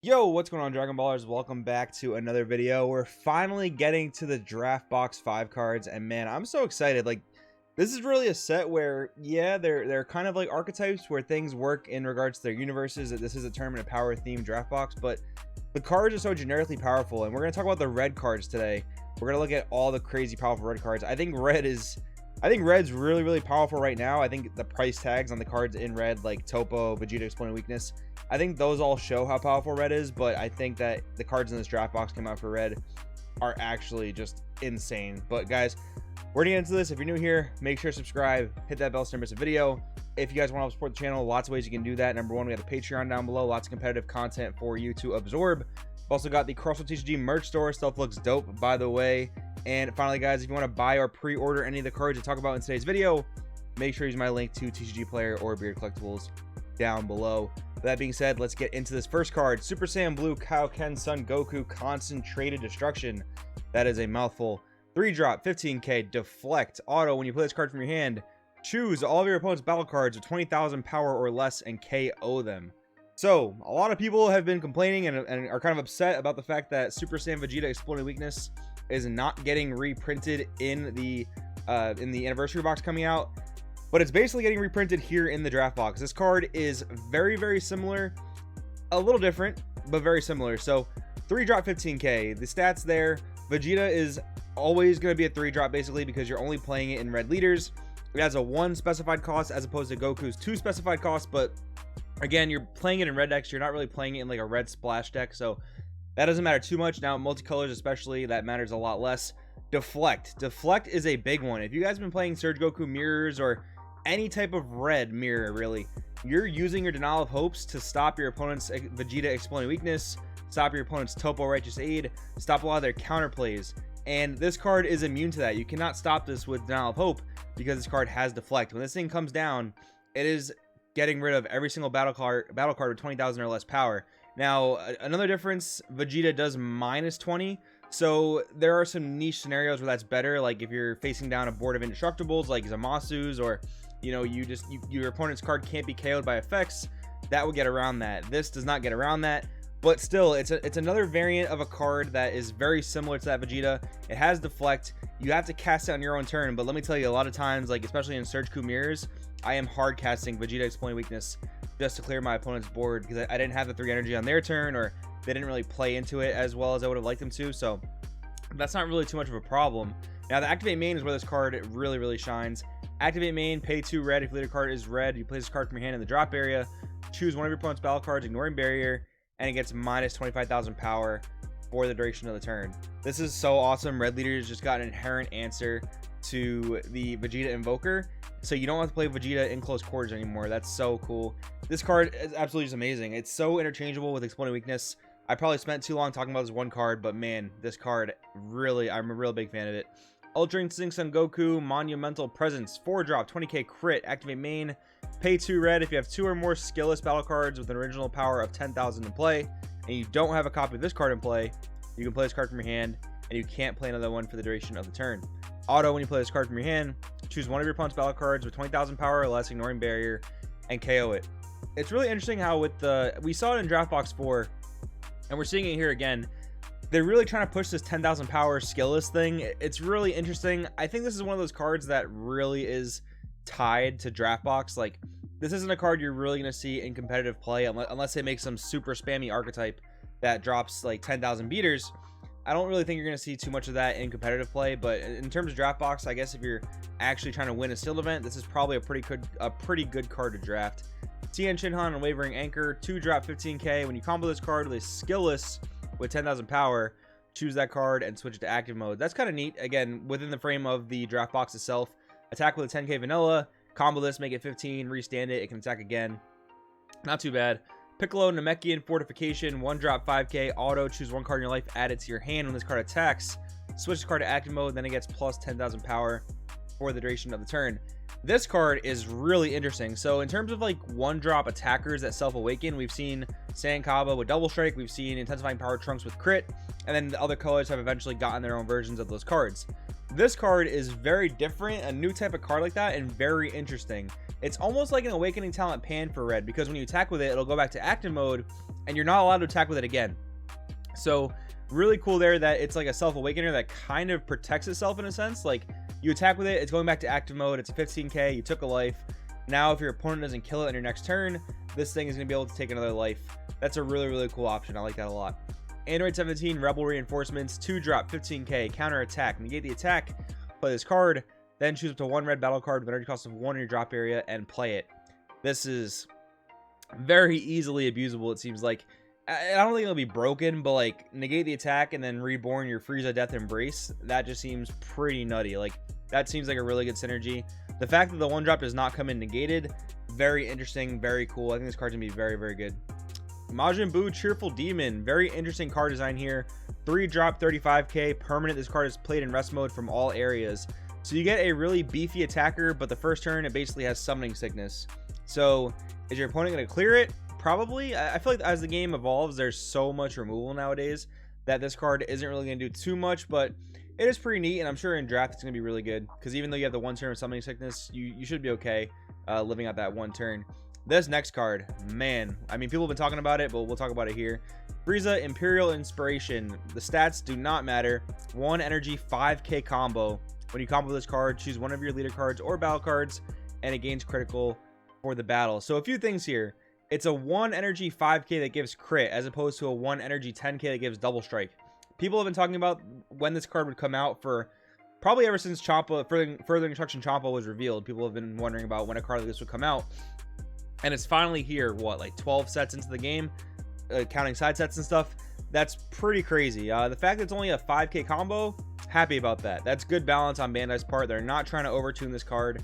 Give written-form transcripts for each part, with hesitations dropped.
Yo, what's going on, Dragon Ballers? Welcome back to another video. We're finally getting to the Draft Box 5 cards, and man, I'm so excited. Like, this is really a set where, yeah, they're kind of like archetypes where things work in regards to their universes. This is a Tournament of Power themed Draft Box, but the cards are so generically powerful, and we're going to talk about the red cards today. We're going to look at all the crazy powerful red cards. I think red's really powerful right now. I think the price tags on the cards in red, like Topo, Vegeta Exploiting Weakness, I think those all show how powerful red is, but I think that the cards in this draft box came out for red are actually just insane. But guys, we're gonna get into this. If you're new here, make sure to subscribe, hit that bell so you don't miss a video. If you guys want to help support the channel, lots of ways you can do that. Number one, we have the Patreon down below, lots of competitive content for you to absorb. We've also got the Crossroads TCG merch store. Stuff looks dope, by the way. And finally, guys, if you want to buy or pre-order any of the cards to talk about in today's video, make sure you use my link to TCG Player or Beard Collectibles down below. With that being said, let's get into this first card. Super Saiyan Blue Kaioken Son Goku Concentrated Destruction. That is a mouthful. 3-drop, 15k, deflect, auto. When you play this card from your hand, choose all of your opponent's battle cards with 20,000 power or less and KO them. So, a lot of people have been complaining and are kind of upset about the fact that Super Saiyan Vegeta Exploiting Weakness is not getting reprinted in the anniversary box coming out. But it's basically getting reprinted here in the draft box. This card is very similar, a little different, but very similar. So 3-drop, 15k, the stats there. Vegeta is always going to be a 3-drop basically because you're only playing it in red leaders. It has a 1 specified cost as opposed to Goku's 2 specified costs, but again, you're playing it in red decks. You're not really playing it in like a red splash deck, so that doesn't matter too much. Now multicolors especially, that matters a lot less. Deflect is a big one. If you guys have been playing Surge Goku mirrors or any type of red mirror, really, you're using your Denial of Hopes to stop your opponent's Vegeta Exploiting Weakness, stop your opponent's Topo Righteous Aid, stop a lot of their counterplays, and this card is immune to that. You cannot stop this with Denial of Hope because this card has Deflect. When this thing comes down, it is getting rid of every single battle card with 20,000 or less power. Now, another difference, Vegeta does -20, so there are some niche scenarios where that's better, like if you're facing down a board of indestructibles like Zamasu's, or you know, your opponent's card can't be KO'd by effects, that would get around that. This does not get around that, but still, it's another variant of a card that is very similar to that Vegeta. It has Deflect. You have to cast it on your own turn, but let me tell you, a lot of times, like especially in Surge Ku mirrors, I am hard casting Vegeta Exploiting Weakness just to clear my opponent's board because I didn't have the 3 energy on their turn, or they didn't really play into it as well as I would have liked them to, so that's not really too much of a problem. Now, the Activate Main is where this card really shines. Activate Main, pay 2 red. If your leader card is red, you place this card from your hand in the drop area, choose one of your opponent's battle cards, ignoring barrier, and it gets minus 25,000 power for the duration of the turn. This is so awesome. Red leaders just got an inherent answer to the Vegeta Invoker, so you don't have to play Vegeta in close quarters anymore. That's so cool. This card is absolutely just amazing. It's so interchangeable with Exploiting Weakness. I probably spent too long talking about this one card, but man, this card really, I'm a real big fan of it. Ultra Instinct Son Goku Monumental Presence, 4-drop, 20k crit, activate main, pay 2 red. If you have 2 or more skillless battle cards with an original power of 10,000 in play, and you don't have a copy of this card in play, you can play this card from your hand, and you can't play another one for the duration of the turn. Auto, when you play this card from your hand, choose one of your opponent's battle cards with 20,000 power or less, ignoring barrier, and KO it. It's really interesting how with we saw it in Draft Box 4, and we're seeing it here again. They're really trying to push this 10,000 power skillless thing. It's really interesting. I think this is one of those cards that really is tied to Draft Box. Like, this isn't a card you're really going to see in competitive play unless they make some super spammy archetype that drops like 10,000 beaters. I don't really think you're going to see too much of that in competitive play, but in terms of Draft Box, I guess if you're actually trying to win a sealed event, this is probably a pretty good card to draft. Tien Shinhan Unwavering Anchor, 2-drop, 15k. When you combo this card with a skillless with 10,000 power, choose that card and switch it to active mode. That's kind of neat. Again, within the frame of the draft box itself. Attack with a 10k vanilla, combo this, make it 15, restand it, it can attack again. Not too bad. Piccolo Namekian Fortification, 1-drop, 5k, auto, choose one card in your life, add it to your hand. When this card attacks, switch the card to active mode, then it gets plus 10,000 power for the duration of the turn. This card is really interesting. So in terms of like 1-drop attackers that self-awaken, we've seen Saiyan Kaba with Double Strike, we've seen Intensifying Power Trunks with crit, and then the other colors have eventually gotten their own versions of those cards. This card is very different, a new type of card like that, and very interesting. It's almost like an Awakening Talent Pan for red, because when you attack with it, it'll go back to active mode, and you're not allowed to attack with it again. So really cool there that it's like a self-awakener that kind of protects itself in a sense. Like, you attack with it, it's going back to active mode, it's a 15k, you took a life. Now if your opponent doesn't kill it on your next turn, this thing is going to be able to take another life. That's a really cool option. I like that a lot. Android 17 Rebel Reinforcements, 2-drop, 15k, counter attack, negate the attack, play this card, then choose up to 1 red battle card with an energy cost of 1 in your drop area and play it. This is very easily abusable, it seems like. I don't think it'll be broken, but like, negate the attack and then reborn your Frieza Death Embrace, that just seems pretty nutty. Like, that seems like a really good synergy. The fact that the 1-drop does not come in negated, very interesting, very cool. I think this card's gonna be very good. Majin Buu Cheerful Demon, very interesting card design here. 3-drop, 35k, permanent. This card is played in rest mode from all areas. So you get a really beefy attacker, but the first turn it basically has summoning sickness. So is your opponent going to clear it? Probably. I feel like as the game evolves, there's so much removal nowadays that this card isn't really going to do too much, but it is pretty neat, and I'm sure in draft it's going to be really good, because even though you have the 1 turn of summoning sickness, you should be okay living out that 1 turn. This next card, man, I mean, people have been talking about it, but we'll talk about it here. Frieza Imperial Inspiration. The stats do not matter. 1 energy, 5k combo. When you combo this card, choose one of your leader cards or battle cards, and it gains critical for the battle. So a few things here. It's a 1 energy 5k that gives crit, as opposed to a 1 energy 10k that gives double strike. People have been talking about when this card would come out for probably ever since Champa, further instruction Champa was revealed. People have been wondering about when a card like this would come out. And it's finally here, what, like 12 sets into the game, counting side sets and stuff. That's pretty crazy. The fact that it's only a 5k combo, happy about that. That's good balance on Bandai's part. They're not trying to overtune this card.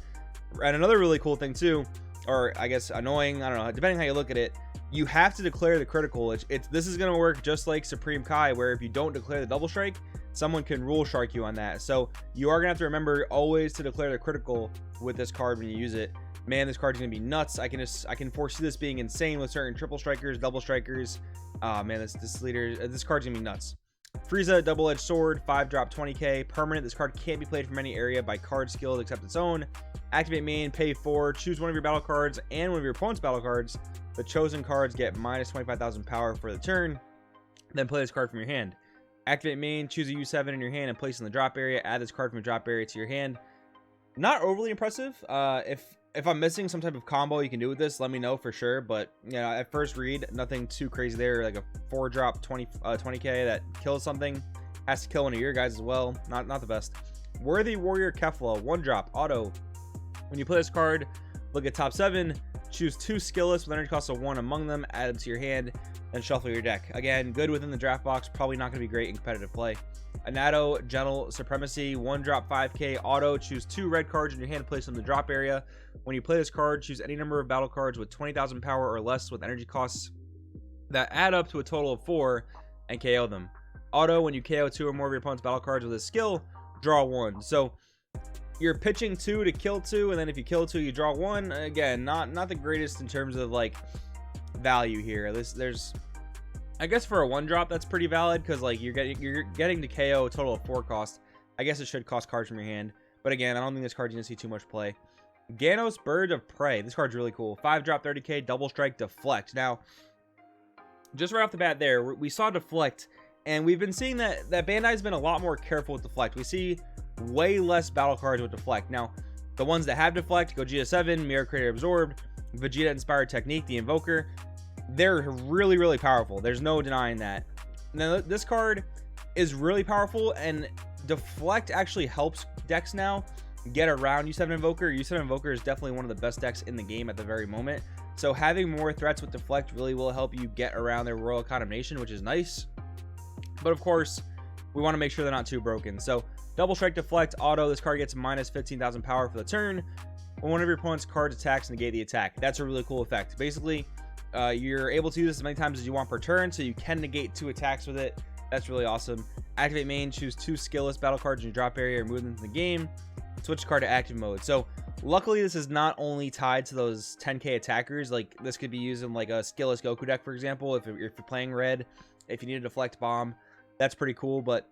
And another really cool thing too, or I guess annoying, I don't know, depending how you look at it, you have to declare the critical. This is going to work just like Supreme Kai, where if you don't declare the double strike, someone can rule shark you on that. So you are going to have to remember always to declare the critical with this card when you use it. Man, this card's gonna be nuts. I can foresee this being insane with certain triple strikers, double strikers. Man, this card's gonna be nuts. Frieza Double-Edged Sword, 5-drop, 20k, permanent. This card can't be played from any area by card skills except its own. Activate main, pay 4, choose one of your battle cards and one of your opponent's battle cards. The chosen cards get minus 25,000 power for the turn. Then play this card from your hand. Activate main, choose a U7 in your hand and place it in the drop area. Add this card from your drop area to your hand. Not overly impressive. If I'm missing some type of combo you can do with this, let me know for sure. But you know, at first read, nothing too crazy there. Like a 4-drop 20k that kills something, has to kill one of your guys as well. Not the best. Worthy Warrior Kefla, 1-drop auto. When you play this card, look at top 7, choose 2 skillless with energy cost of 1 among them, add them to your hand, then shuffle your deck. Again, good within the draft box, probably not going to be great in competitive play. Anato Gentle Supremacy, 1-drop 5k auto, choose 2 red cards in your hand, place them in the drop area. When you play this card, choose any number of battle cards with 20,000 power or less with energy costs that add up to a total of 4 and KO them. Auto, when you KO 2 or more of your opponent's battle cards with a skill, draw 1. So you're pitching 2 to kill 2, and then if you kill 2 you draw 1. Again, not the greatest in terms of like value here. There's I guess for a 1-drop that's pretty valid, because like you're getting to KO a total of 4 cost. I guess it should cost cards from your hand, but again, I don't think this card's gonna see too much play. Ganos Bird of Prey, this card's really cool. 5-drop 30k, double strike, deflect. Now just right off the bat there, we saw deflect, and we've been seeing that Bandai's been a lot more careful with deflect. We see way less battle cards with deflect. Now the ones that have deflect, Gogeta 7, Mirror Creator Absorbed, Vegeta Inspired Technique, the Invoker, they're really powerful. There's no denying that. Now this card is really powerful, and deflect actually helps decks now get around U7 Invoker. U7 Invoker is definitely one of the best decks in the game at the very moment, so having more threats with deflect really will help you get around their Royal Condemnation, which is nice. But of course, we want to make sure they're not too broken. So double strike, deflect, auto. This card gets minus 15,000 power for the turn. When one of your opponent's cards attacks, negate the attack. That's a really cool effect. Basically, you're able to use this as many times as you want per turn, so you can negate 2 attacks with it. That's really awesome. Activate main, choose 2 skillless battle cards in your drop area or move them into the game. Switch card to active mode. So luckily this is not only tied to those 10k attackers. Like this could be used in like a skillless Goku deck, for example, if you're playing red, if you need a deflect bomb. That's pretty cool. But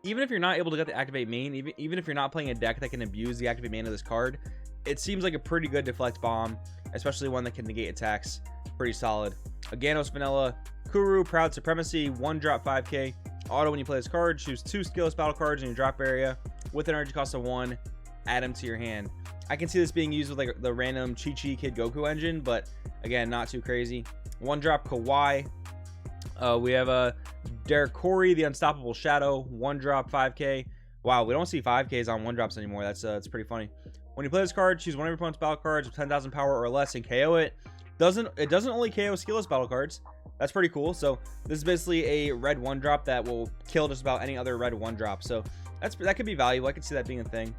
even if you're not able to get the activate main, even if you're not playing a deck that can abuse the activate main of this card, it seems like a pretty good deflect bomb, especially one that can negate attacks. Pretty solid. Aganos Vanilla, Kuru, Proud Supremacy, 1-drop 5k. Auto when you play this card, choose 2 skillless battle cards in your drop area with an energy cost of 1, add them to your hand. I can see this being used with like the random Chi-Chi Kid Goku engine, but again, not too crazy. 1-drop Kawaii. We have a Derek Corey, the Unstoppable Shadow, 1-drop 5k. Wow, we don't see 5ks on 1-drops anymore. That's pretty funny. When you play this card, choose one of your opponent's battle cards with 10,000 power or less and KO it. It doesn't only KO skillless battle cards. That's pretty cool. So this is basically a red 1-drop that will kill just about any other red 1-drop. So that could be valuable. I could see that being a thing.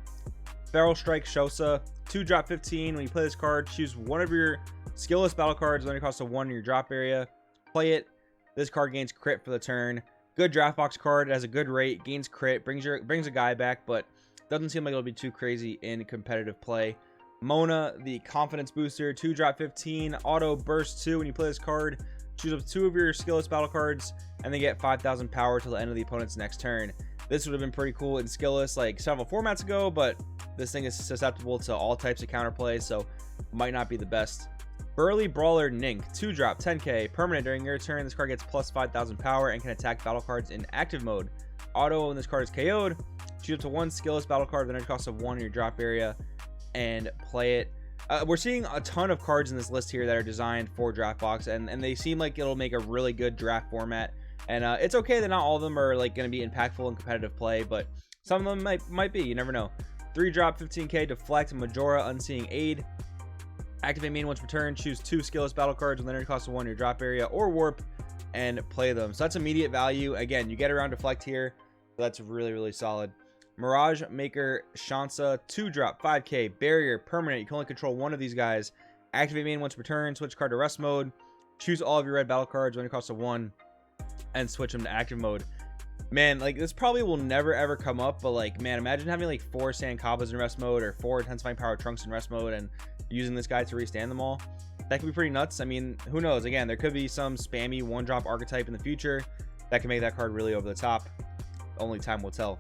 Feral Strike Shosa, 2-drop 15. When you play this card, choose one of your skillless battle cards with an energy cost of 1 in your drop area. Play it. This card gains crit for the turn. Good draft box card. It has a good rate, gains crit, brings a guy back, but doesn't seem like it'll be too crazy in competitive play. Mona, the Confidence Booster, 2-drop 15, Auto Burst 2. When you play this card, choose up 2 of your skillless battle cards, and they get 5,000 power till the end of the opponent's next turn. This would have been pretty cool in skillless like several formats ago, but this thing is susceptible to all types of counterplay, so might not be the best. Burly Brawler Nink, 2-drop 10k, permanent. During your turn, this card gets plus 5,000 power and can attack battle cards in active mode. Auto, when this card is KO'd, choose up to 1 skillless battle card with an energy cost of 1 in your drop area and play it. We're seeing a ton of cards in this list here that are designed for draft box, and they seem like it'll make a really good draft format. And it's okay that not all of them are like going to be impactful in competitive play, but some of them might be. You never know. 3-drop 15k, Deflect, Majora, Unseeing Aid. Activate main once per turn. Choose 2 skillless battle cards with an energy cost of 1 in your drop area or warp and play them. So that's immediate value. Again, you get around Deflect here. So that's really, really solid. Mirage Maker Shansa, 2-drop 5k, Barrier, permanent. You can only control one of these guys. Activate main once per turn. Switch card to rest mode. Choose all of your red battle cards with an energy cost of 1 and switch them to active mode. Man, like this probably will never ever come up, but like, man, imagine having like 4 Sand Kabas in rest mode or 4 Intensifying Power Trunks in rest mode and using this guy to restand them all. That could be pretty nuts. I mean, who knows? Again, there could be some spammy 1-drop archetype in the future that can make that card really over the top. Only time will tell.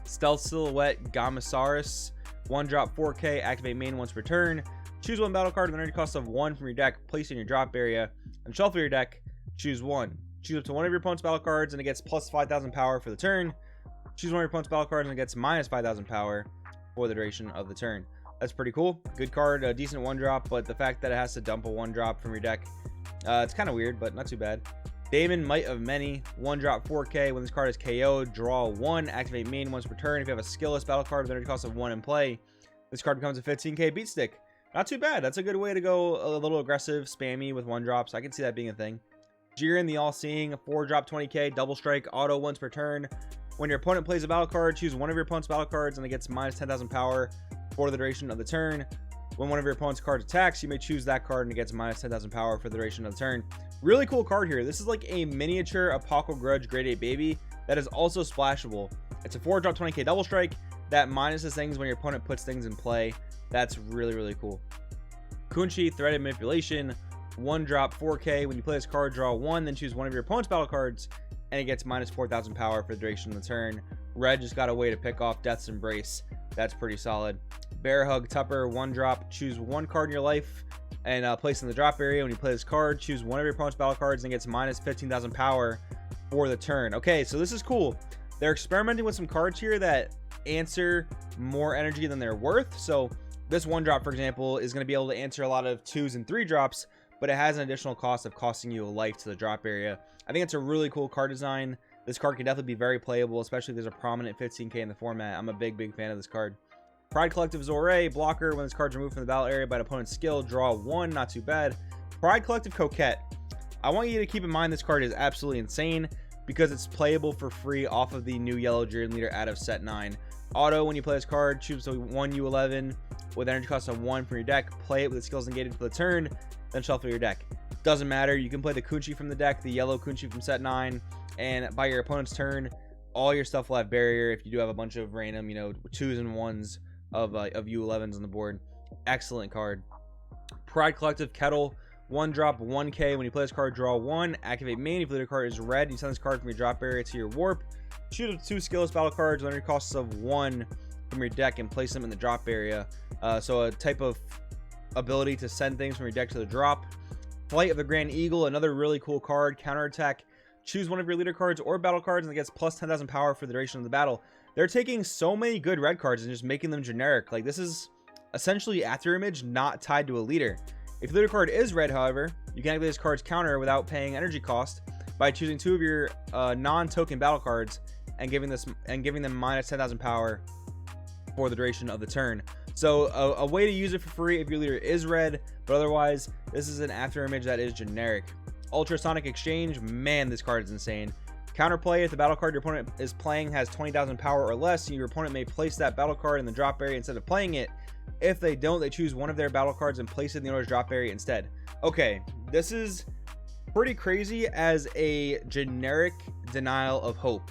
Stealth Silhouette Gamasaurus, 1-drop 4k, activate main once per turn. Choose 1 battle card with an energy cost of 1 from your deck, place it in your drop area, and shuffle your deck. Choose 1. Choose up to 1 of your opponent's battle cards and it gets plus 5,000 power for the turn. Choose 1 of your opponent's battle cards and it gets minus 5,000 power for the duration of the turn. That's pretty cool. Good card, a decent 1-drop, but the fact that it has to dump a 1-drop from your deck, it's kind of weird, but not too bad. Daemon, Might of Many, 1-drop 4k. When this card is KO'd, draw 1, activate main once per turn. If you have a skillless battle card with an energy cost of 1 in play, this card becomes a 15k beat stick. Not too bad. That's a good way to go a little aggressive, spammy with 1-drops. I can see that being a thing. Jiren, the All-Seeing, 4-drop 20k, double strike, auto once per turn. When your opponent plays a battle card, choose one of your opponent's battle cards and it gets minus 10,000 power for the duration of the turn. When one of your opponent's cards attacks, you may choose that card and it gets minus 10,000 power for the duration of the turn. Really cool card here. This is like a miniature Apocal Grudge Grade 8 baby that is also splashable. It's a 4-drop 20k double strike that minuses things when your opponent puts things in play. That's really, really cool. Kunchi, Threaded Manipulation, 1-drop 4k. When you play this card, draw 1, then choose one of your opponent's battle cards and it gets minus 4,000 power for the duration of the turn. Red just got a way to pick off Death's Embrace. That's pretty solid. Bear Hug Tupper, 1-drop. Choose 1 card in your life and place in the drop area. When you play this card, choose one of your opponent's battle cards and it gets minus 15,000 power for the turn. Okay, so this is cool. They're experimenting with some cards here that answer more energy than they're worth. So this 1-drop, for example, is going to be able to answer a lot of 2s and 3-drops, but it has an additional cost of costing you a life to the drop area. I think it's a really cool card design. This card can definitely be very playable, especially if there's a prominent 15k in the format. I'm a big fan of this card. Pride Collective Zorre, blocker. When this card's removed from the battle area by an opponent's skill, draw 1, not too bad. Pride Collective Coquette. I want you to keep in mind this card is absolutely insane because it's playable for free off of the new Yellow Jiren Leader out of set 9. Auto, when you play this card, choose 1 U11 with energy cost of 1 from your deck, play it with the skills negated for the turn, then shuffle your deck. Doesn't matter, you can play the Kunchi from the deck, the yellow Kunchi from set 9, and by your opponent's turn, all your stuff will have barrier if you do have a bunch of random, 2s and 1s of U11s on the board. Excellent card. Pride Collective Kettle, 1-drop 1k. When you play this card, draw 1, activate main. If the card is red, you send this card from your drop area to your warp. Choose 2 skillless battle cards, learning costs of 1 from your deck, and place them in the drop area. So a type of ability to send things from your deck to the drop. Flight of the Grand Eagle, another really cool card. Counterattack. Choose one of your leader cards or battle cards and it gets plus 10,000 power for the duration of the battle. They're taking so many good red cards and just making them generic. Like, this is essentially After Image not tied to a leader. If your leader card is red, however, you can activate this card's counter without paying energy cost by choosing 2 of your non-token battle cards and giving them minus 10,000 power for the duration of the turn. So a way to use it for free if your leader is red, but otherwise this is an After Image that is generic. Ultrasonic Exchange, man, this card is insane. Counterplay: if the battle card your opponent is playing has 20,000 power or less, your opponent may place that battle card in the drop area instead of playing it. If they don't, they choose one of their battle cards and place it in the owner's drop area instead. Okay, this is pretty crazy as a generic denial of hope.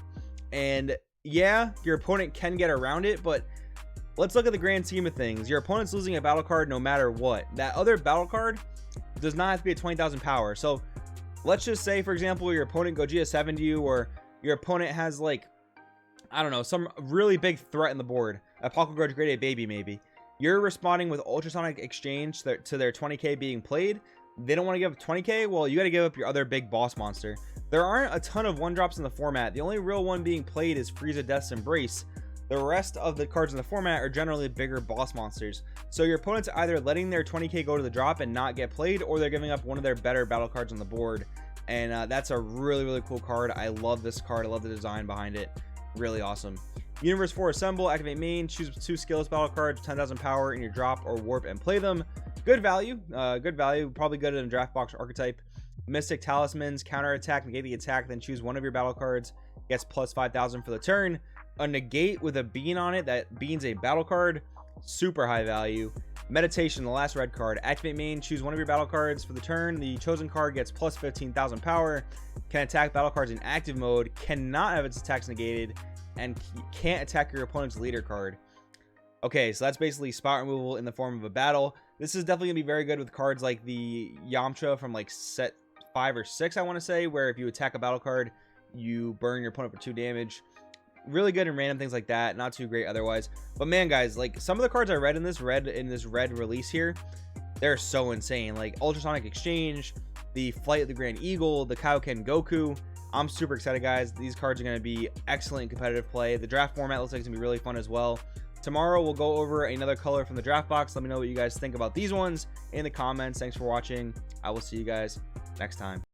And yeah, your opponent can get around it, but let's look at the grand scheme of things. Your opponent's losing a battle card no matter what. That other battle card does not have to be a 20,000 power. So let's just say, for example, your opponent Gogeta 7'd you, or your opponent has, like, I don't know, some really big threat in the board. A Paco Grudge Grade A Baby, maybe. You're responding with Ultrasonic Exchange to their 20k being played. They don't want to give up 20k. Well, you got to give up your other big boss monster. There aren't a ton of 1-drops in the format. The only real one being played is Frieza Death's Embrace. The rest of the cards in the format are generally bigger boss monsters. So your opponent's either letting their 20k go to the drop and not get played, or they're giving up one of their better battle cards on the board. And that's a really, really cool card. I love this card. I love the design behind it. Really awesome. Universe 4 Assemble, activate main, choose 2 skillless battle cards, 10,000 power in your drop or warp, and play them. Good value, probably good in a draft box archetype. Mystic Talismans, counterattack, negate the attack, then choose one of your battle cards, gets plus 5,000 for the turn. A negate with a bean on it, that bean's a battle card, super high value. Meditation, the last red card, activate main, choose one of your battle cards for the turn. The chosen card gets plus 15,000 power, can attack battle cards in active mode, cannot have its attacks negated, and can't attack your opponent's leader card. Okay, so that's basically spot removal in the form of a battle. This is definitely gonna be very good with cards like the Yamcha from like set 5 or 6, I want to say, where if you attack a battle card, you burn your opponent for 2 damage. Really good in random things like that, not too great otherwise. But man, guys, like, some of the cards I read in this red release here, they're so insane. Like Ultrasonic Exchange, the Flight of the Grand Eagle, the Kaioken Goku. I'm super excited, guys. These cards are going to be excellent competitive play. The draft format looks like it's going to be really fun as well. Tomorrow we'll go over another color from the draft box. Let me know what you guys think about these ones in the comments. Thanks for watching. I will see you guys next time.